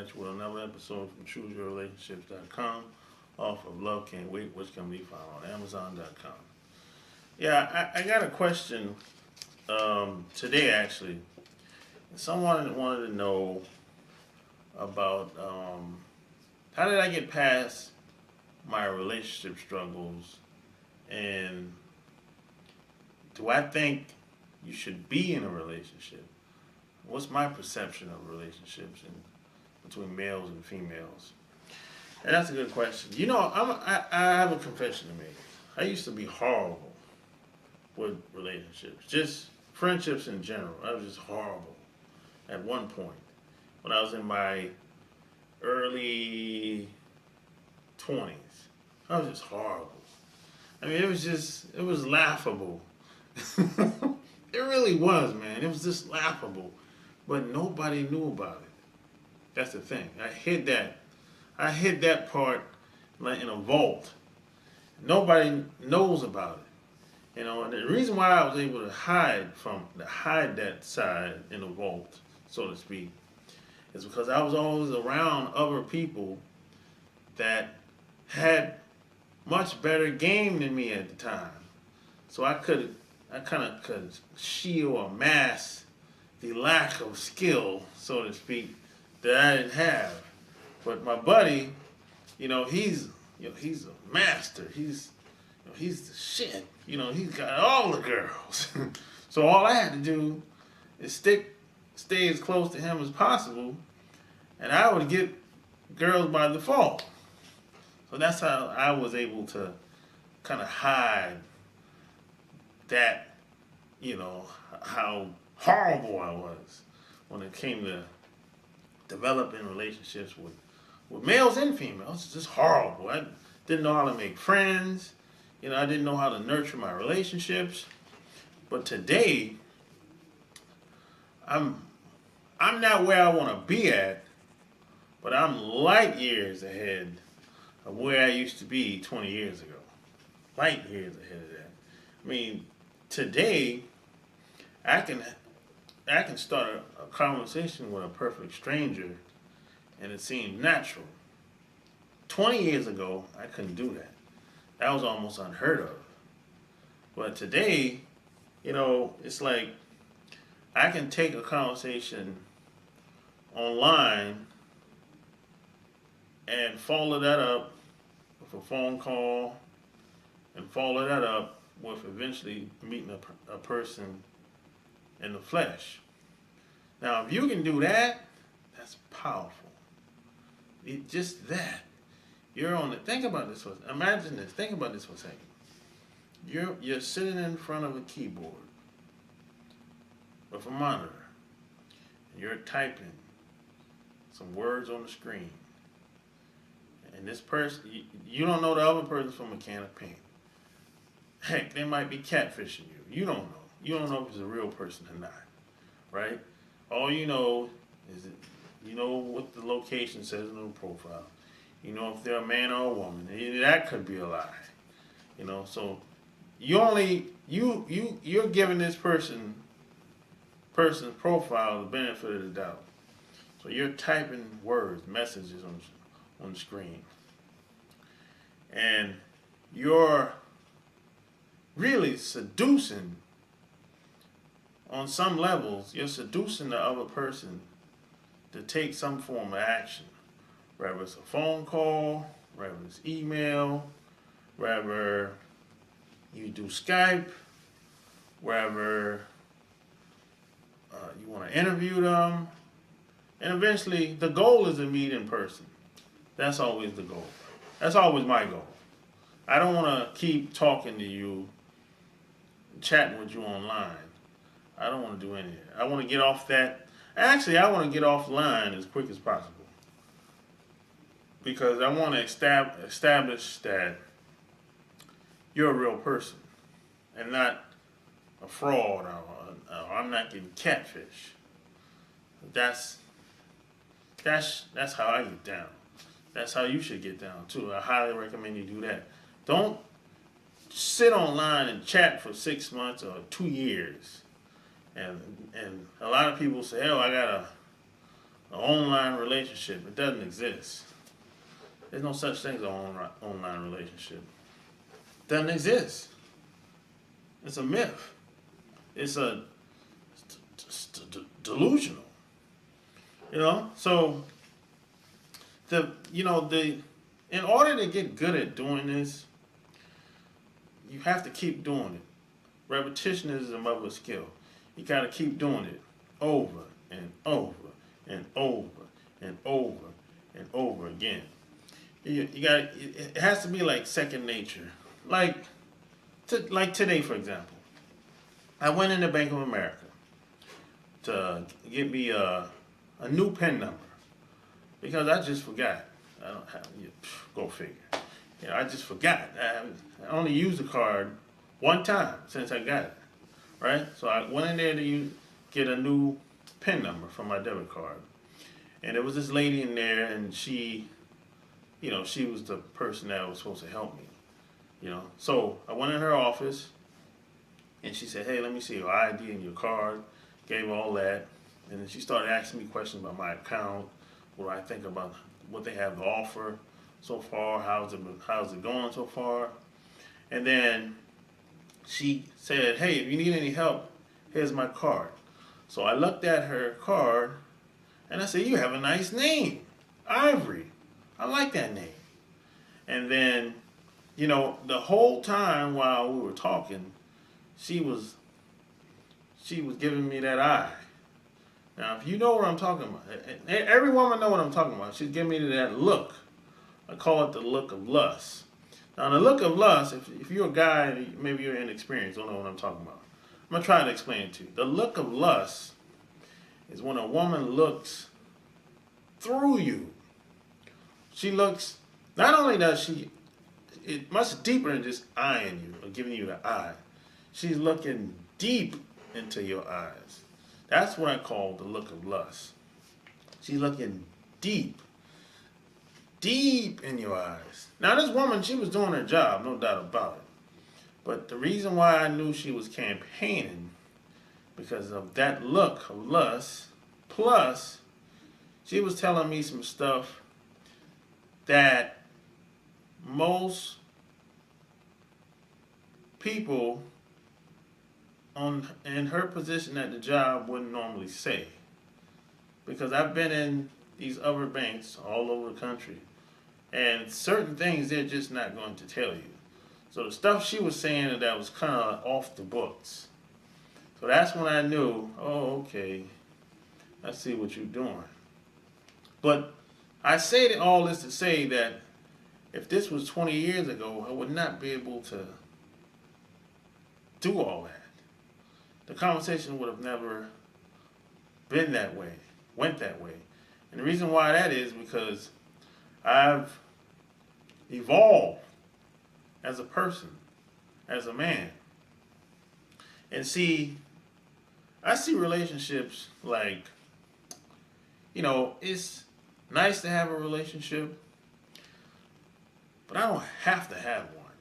at you with another episode from ChooseYourRelationships.com off of Love Can't Wait, which can be found on Amazon.com. Yeah, I got a question today actually. Someone wanted to know about how did I get past my relationship struggles, and do I think you should be in a relationship? What's my perception of relationships and between males and females? And that's a good question. You know, I have a confession to make. I used to be horrible with relationships, just friendships in general. I was just horrible at one point when I was in my early 20s. I was just horrible. I mean, it was laughable. It really was, man. It was just laughable. But nobody knew about it. That's the thing. I hid that part like in a vault. Nobody knows about it. You know, and the reason why I was able to hide that side in a vault, so to speak, is because I was always around other people that had much better game than me at the time. So I kind of could shield or mask the lack of skill, so to speak, that I didn't have. But my buddy, he's a master. He's the shit. He's got all the girls. So all I had to do is stay as close to him as possible, and I would get girls by default. So that's how I was able to kind of hide that, how horrible I was when it came to developing relationships with males and females. It's just horrible. I didn't know how to make friends. I didn't know how to nurture my relationships. But today, I'm not where I want to be at, but I'm light years ahead of where I used to be 20 years ago. Light years ahead of that. I mean, today, I can start a conversation with a perfect stranger, and it seems natural. 20 years ago, I couldn't do that. That was almost unheard of. But today, it's like I can take a conversation online and follow that up with a phone call and follow that up with eventually meeting a person in the flesh. Now, if you can do that, that's powerful. Just that. Think about this imagine this. Think about this for a second. You're sitting in front of a keyboard with a monitor. And you're typing some words on the screen. And this person, you don't know the other person from a can of paint. Heck, they might be catfishing you. You don't know. You don't know if it's a real person or not, right? All you know is that you know what the location says in the profile. You know if they're a man or a woman. That could be a lie. So you're giving this person's profile the benefit of the doubt. So you're typing words, messages on the screen, and you're really seducing. On some levels, you're seducing the other person to take some form of action, whether it's a phone call, whether it's email, whether you do Skype, whether you want to interview them, and eventually the goal is to meet in person. That's always the goal. That's always my goal. I don't want to keep talking to you, chatting with you online. I don't want to do any of that. I want to get off that. Actually, I want to get offline as quick as possible. Because I want to establish that you're a real person and not a fraud, or I'm not getting catfish. That's how I get down. That's how you should get down too. I highly recommend you do that. Don't sit online and chat for 6 months or 2 years. And a lot of people say, oh, I got An online relationship, it doesn't exist. There's no such thing as an online relationship. It doesn't exist. It's a myth. It's a delusional. So the in order to get good at doing this, you have to keep doing it. Repetition is the mother of skill. You got to keep doing it over and over and over and over and over again. You got it has to be like second nature. Like today, for example, I went into Bank of America to get me a new PIN number because I just forgot. I don't have go figure. I just forgot. I only used the card one time since I got it, right? So I went in there to get a new PIN number for my debit card, and there was this lady in there, and she was the person that was supposed to help me. So I went in her office, and she said, "Hey, let me see your ID and your card." Gave her all that, and then she started asking me questions about my account, what I think about what they have to offer so far, how's it going so far, and then she said, "Hey, if you need any help, here's my card." So I looked at her card, and I said, "You have a nice name, Ivory. I like that name." And then, the whole time while we were talking, she was giving me that eye. Now, if you know what I'm talking about, every woman know what I'm talking about. She's giving me that look. I call it the look of lust. Now, the look of lust, if you're a guy, maybe you're inexperienced, don't know what I'm talking about. I'm going to try to explain it to you. The look of lust is when a woman looks through you. She looks, not only does she, it's much deeper than just eyeing you or giving you the eye. She's looking deep into your eyes. That's what I call the look of lust. She's looking deep in your eyes. Now, this woman, she was doing her job, no doubt about it. But the reason why I knew she was campaigning, because of that look of lust, plus she was telling me some stuff that most people in her position at the job wouldn't normally say. Because I've been in these other banks all over the country, and certain things they're just not going to tell you. So the stuff she was saying that was kind of off the books. So that's when I knew, oh, okay, I see what you're doing. But I say all this to say that if this was 20 years ago, I would not be able to do all that. The conversation would have never been that way, went that way. And the reason why that is because I've evolved as a person, as a man. And I see relationships like, it's nice to have a relationship, but I don't have to have one.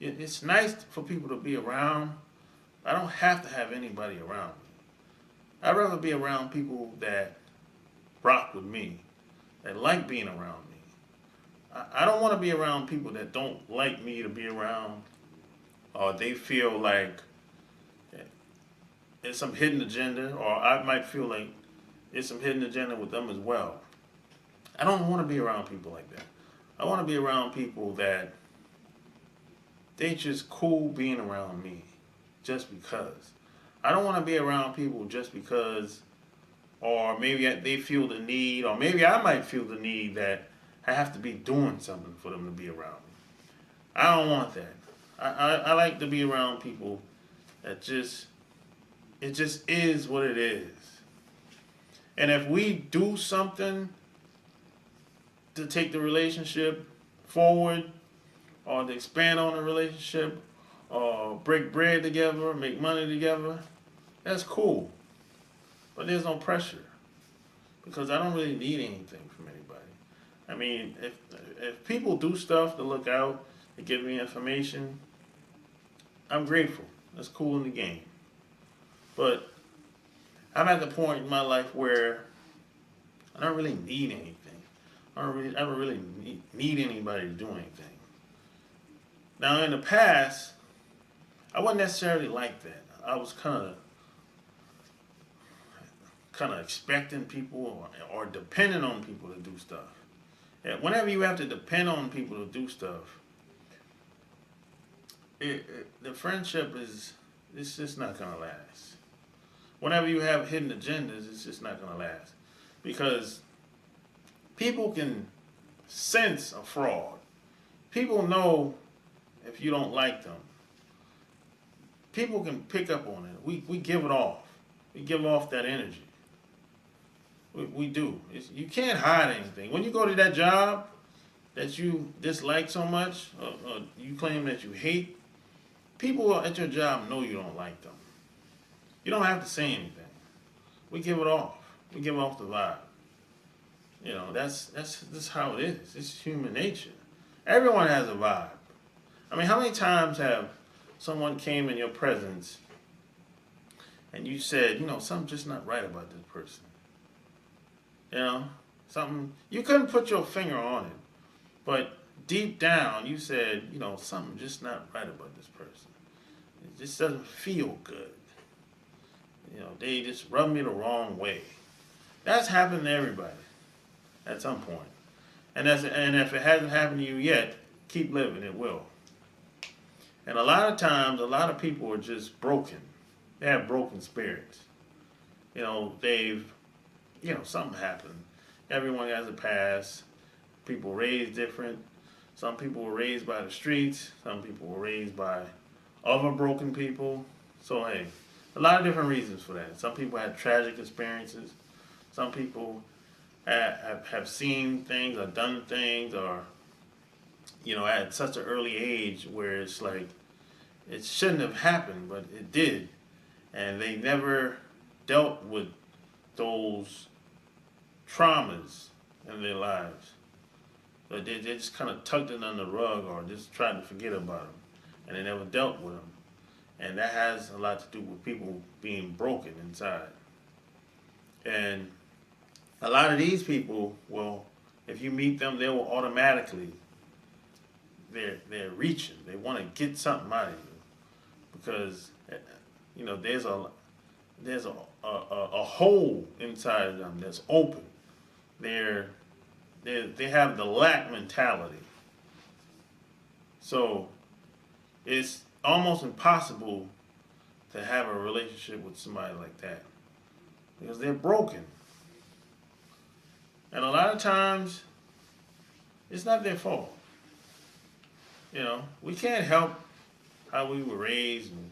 It's nice for people to be around. I don't have to have anybody around me. I'd rather be around people that rock with me, that like being around me. I don't want to be around people that don't like me to be around, or they feel like there's some hidden agenda, or I might feel like there's some hidden agenda with them as well. I don't want to be around people like that. I want to be around people that they just cool being around me just because. I don't want to be around people just because, or maybe they feel the need, or maybe I might feel the need that I have to be doing something for them to be around me. I don't want that. I like to be around people that it just is what it is. And if we do something to take the relationship forward, or to expand on the relationship, or break bread together, make money together, that's cool. But there's no pressure, because I don't really need anything from anybody. I mean, if people do stuff to look out, to give me information, I'm grateful. That's cool in the game. But I'm at the point in my life where I don't really need anything. I don't really need anybody to do anything. Now, in the past, I wasn't necessarily like that. I was kind of expecting people or depending on people to do stuff. And whenever you have to depend on people to do stuff, the friendship it's just not gonna last. Whenever you have hidden agendas, it's just not gonna last, because people can sense a fraud. People know if you don't like them. People can pick up on it. We give it off. We give off that energy. We do. You can't hide anything. When you go to that job that you dislike so much, or you claim that you hate, people at your job know you don't like them. You don't have to say anything. We give it off. We give off the vibe. You know, that's how it is. It's human nature. Everyone has a vibe. I mean, how many times have someone came in your presence and you said, something's just not right about this person? Something, you couldn't put your finger on it, but deep down you said, something's just not right about this person. It just doesn't feel good. They just rub me the wrong way. That's happened to everybody at some point. And if it hasn't happened to you yet, keep living, it will. And a lot of times, a lot of people are just broken. They have broken spirits. Something happened. Everyone has a past. People raised different. Some people were raised by the streets. Some people were raised by other broken people. So, hey, a lot of different reasons for that. Some people had tragic experiences. Some people have seen things or done things, or at such an early age where it's like it shouldn't have happened, but it did, and they never dealt with those traumas in their lives. But they just kind of tucked it under the rug, or just tried to forget about them, and they never dealt with them. And that has a lot to do with people being broken inside. And a lot of these people will, if you meet them, they will automatically, they're reaching. They want to get something out of you, because there's a hole inside of them that's open. They have the lack mentality. So it's almost impossible to have a relationship with somebody like that, because they're broken. And a lot of times, it's not their fault. We can't help how we were raised and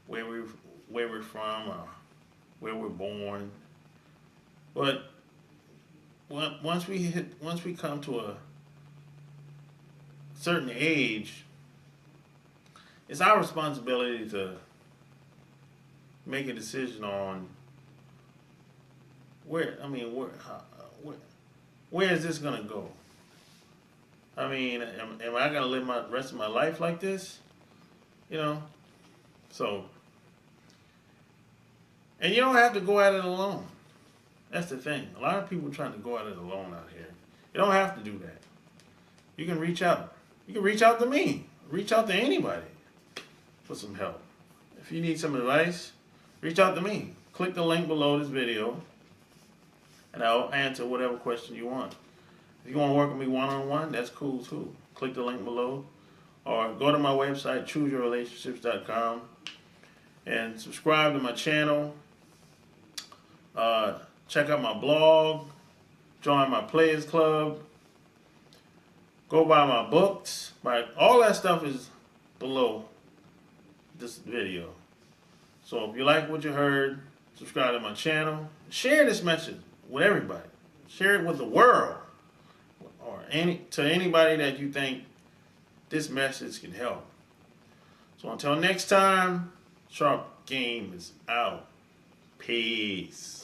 where we're from or where we're born. But once we come to a certain age, it's our responsibility to make a decision on where is this gonna go? I mean, am I gonna live my rest of my life like this? So, and you don't have to go at it alone. That's the thing. A lot of people are trying to go at it alone out here. You don't have to do that. You can reach out. You can reach out to me. Reach out to anybody for some help. If you need some advice, reach out to me. Click the link below this video, and I'll answer whatever question you want. If you want to work with me one-on-one, that's cool too. Click the link below, or go to my website, chooseyourrelationships.com, and subscribe to my channel. Check out my blog, join my Players Club, go buy my books. All that stuff is below this video. So if you like what you heard, subscribe to my channel. Share this message with everybody. Share it with the world, or to anybody that you think this message can help. So until next time, Sharp Game is out. Peace.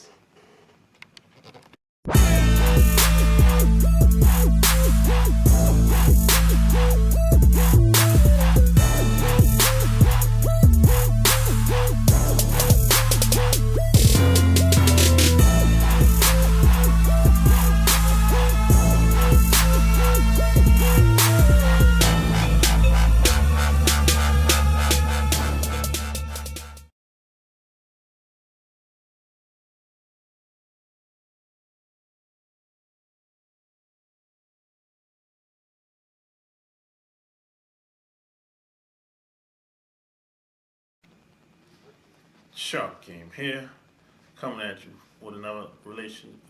Shark came here, coming at you with another relation.